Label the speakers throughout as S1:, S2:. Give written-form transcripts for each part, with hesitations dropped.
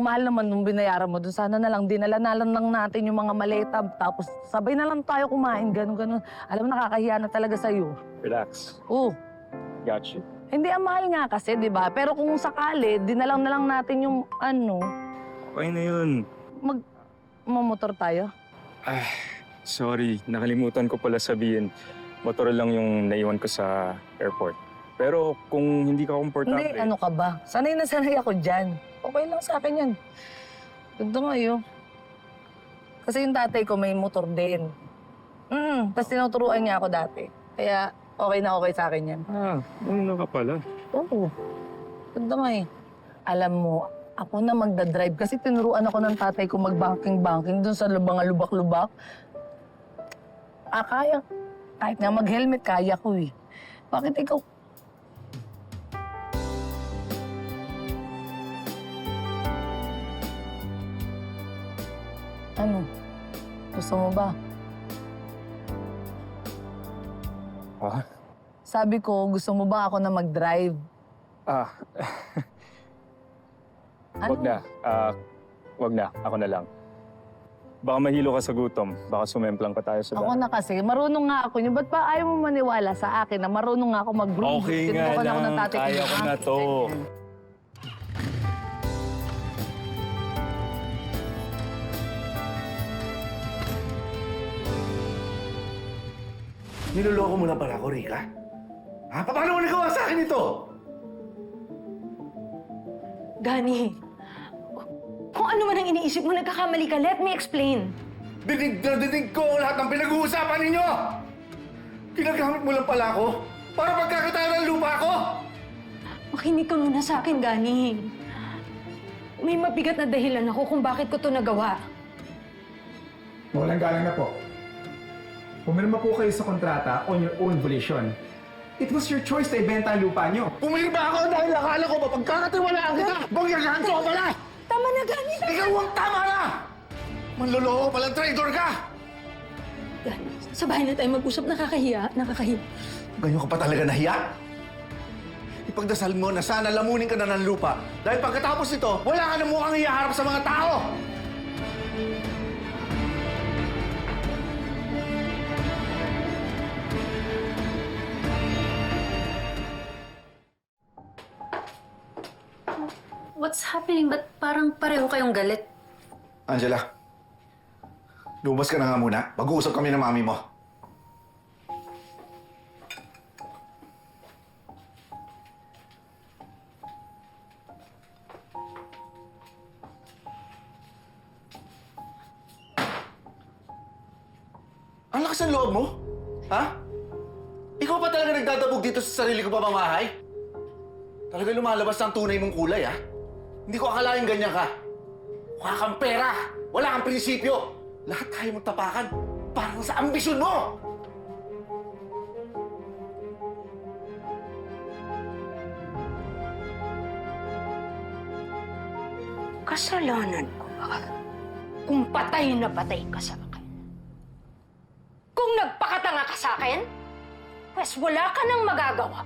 S1: mahal naman nung binayaran mo dun. Sana na lang, dinala na lang natin yung mga maleta. Tapos sabay na lang tayo kumain, ganun. Alam mo, nakakahiya na talaga sa'yo.
S2: Relax.
S1: Oh,
S2: Got you.
S1: hindi ang mahal nga kasi, di ba? Pero kung sakali, dinalang na lang natin yung
S2: Okay na yun.
S1: mamotor tayo.
S2: Sorry, nakalimutan ko pala sabihin. Motor lang yung naiwan ko sa airport. Pero kung hindi ka komportable...
S1: Hindi, ano ka ba? Sanay na sanay ako dyan. Okay lang sa akin yan. Ganda nga yun. Kasi yung tatay ko may motor din. Tapos tinuturuan niya ako dati. Kaya okay na okay sa akin yan.
S2: Ano ka pala?
S1: Oo. Ganda nga eh. Alam mo, ako na magdadrive kasi tinuruan ako ng tatay ko mag-banking dun sa mga lubak-lubak. Kaya. Kahit nga mag-helmet, kaya ko eh. Bakit ikaw? Ano? Gusto mo ba?
S2: Ha?
S1: Sabi ko, gusto mo ba ako na mag-drive? Ano?
S2: Wag na. Wag na. Ako na lang. Baka mahilo ka sa gutom. Baka sumemplang pa tayo sa
S1: Ako na kasi, marunong nga ako niyo. Ba't pa ayaw mo maniwala sa akin na marunong nga ako mag-groove?
S2: Okay nga
S1: Tinuruan ako ng
S2: lang.
S1: tatay ko
S2: Kaya ko na to.
S3: Niloloko mo lang pala ako, Rika? Paano mo nagawa sa akin ito?
S4: Gani, kung ano man ang iniisip mo, nagkakamali ka. Let me explain.
S3: Dinig na dinig ko ang lahat ng pinag-uusapan ninyo! Ginagamit mo lang pala ako para magkakataan ng lupa ko!
S4: Makinig ka muna sa akin, Gani. May mabigat na dahilan ako kung bakit ko to nagawa.
S5: Walang galang na po. Pumirma po kayo sa kontrata on your own volition. It was your choice na ibenta ang lupa nyo.
S3: Pumirma ako dahil akala ko mapagkakatiwalaan kita! Bangyagahan ko pala!
S4: Tama na, Gani!
S3: Ikaw ang tama na! Manloloko palang traitor ka!
S4: Gani, sa bahay na tayo mag-usap. Nakakahiya.
S3: Ganyan ka pa talaga nahiya? Ipagdasal mo na sana lamunin ka na ng lupa dahil pagkatapos nito, wala ka na mukhang iyaharap sa mga tao!
S6: What's happening? Ba't parang pareho kayong galit?
S3: Angela, lumabas ka na nga muna. Mag-uusap kami ng mami mo. Ang lakas ng loob mo? Ha? Ikaw pa talaga nagdadabog dito sa sarili ko pamamahay? Talaga lumalabas ang tunay mong kulay, ha? Hindi ko akalain ganyan ka. Mukha kang pera. Wala kang prinsipyo. Lahat tayo mong tapakan. Parang sa ambisyon mo!
S4: Kasalanan ko ba kung patay na patay ka sa akin? Kung nagpakatanga ka sa akin, pues wala ka nang magagawa.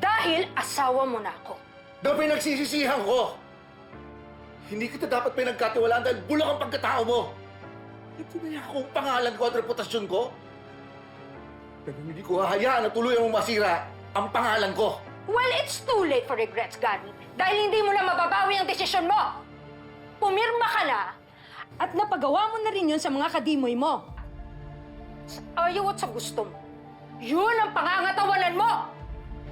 S4: Dahil asawa mo na ako.
S3: Na pinagsisisihan ko! Hindi kita dapat pinagkatiwalaan dahil bulok ang pagkatao mo! Hindi na niya akong pangalan ko at reputasyon ko. Pero hindi ko hahayaan na tuluyang masira ang pangalan ko.
S4: Well, it's too late for regrets, Gani. Dahil hindi mo na mababawi ang desisyon mo. Pumirma ka na at napagawa mo na rin yun sa mga kadimoy mo. Sa ayaw at sa gusto mo. Yun ang pangangatawanan mo!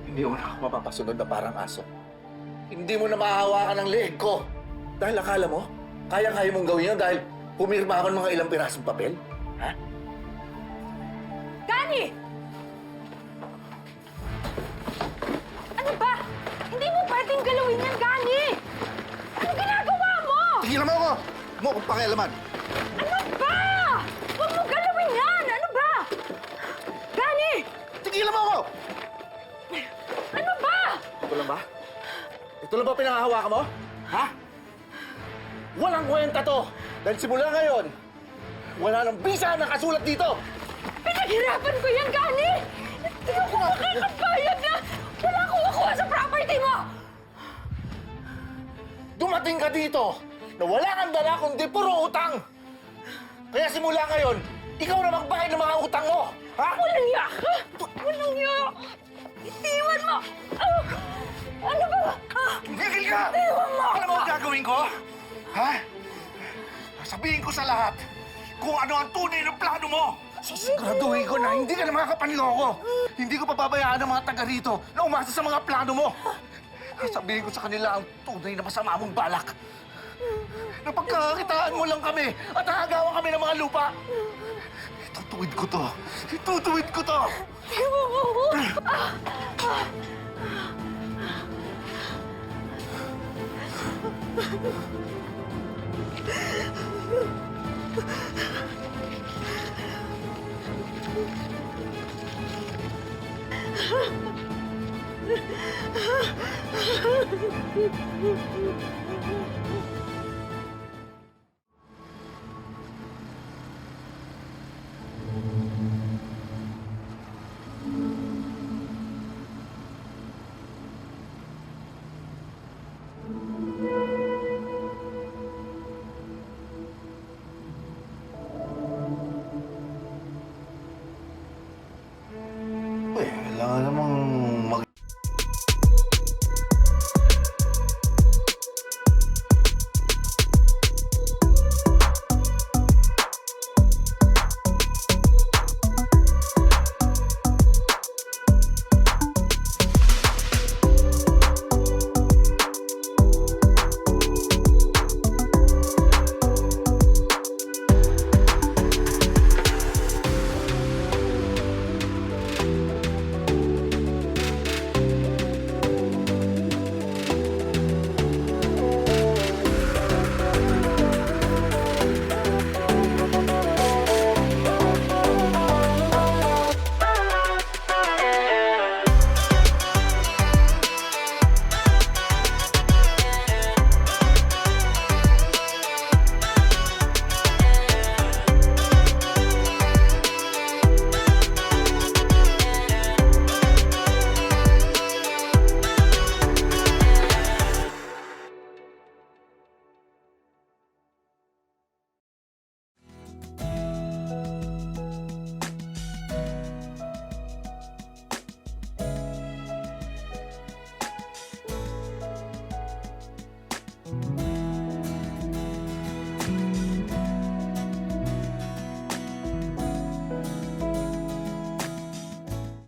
S3: Hindi mo na ako mapapasunod na parang aso. Hindi mo na mahahawakan ang leeg ko. Dahil akala mo, kaya-kaya mong gawin yun dahil pumirma ako ng mga ilang pirasong papel? Ha?
S4: Gani! Ano ba? Hindi mo pwedeng galawin yan, Gani! Ano ginagawa mo?
S3: Tigilan mo ako! Mo kung pakialaman.
S4: Ano ba? Huwag mo galawin yan! Ano ba? Gani!
S3: Tigilan mo ako!
S4: Ano ba?
S3: Ito lang ba? Ito lang ba pinangahawakan mo? Ha? Walang kwenta to! Dahil simula ngayon, wala nang bisa na kasulat dito!
S4: Pinaghirapan ko yan, Gani! Hindi ako makakabayad na! Wala akong makuha sa property mo!
S3: Dumating ka dito na wala kang dala kundi puro utang. Kaya simula ngayon, ikaw na magbayad ng mga utang mo. Ha?
S4: Walang iya ka! Walang iya! Itiwan mo! Ano ba?
S3: Tigil ka! Alam mo ang gagawin ko? Ha? Sabihin ko sa lahat kung ano ang tunay ng plano mo. Sisiguraduhin ko na hindi ka na makapanloko. Hindi ko pababayaan ng mga taga rito na umasa sa mga plano mo. Sabihin ko sa kanila ang tunay na masama mong balak. Napagkakakitaan mo lang kami at hahagawan kami ng mga lupa. Itutuwid ko to. Itutuwid ko to.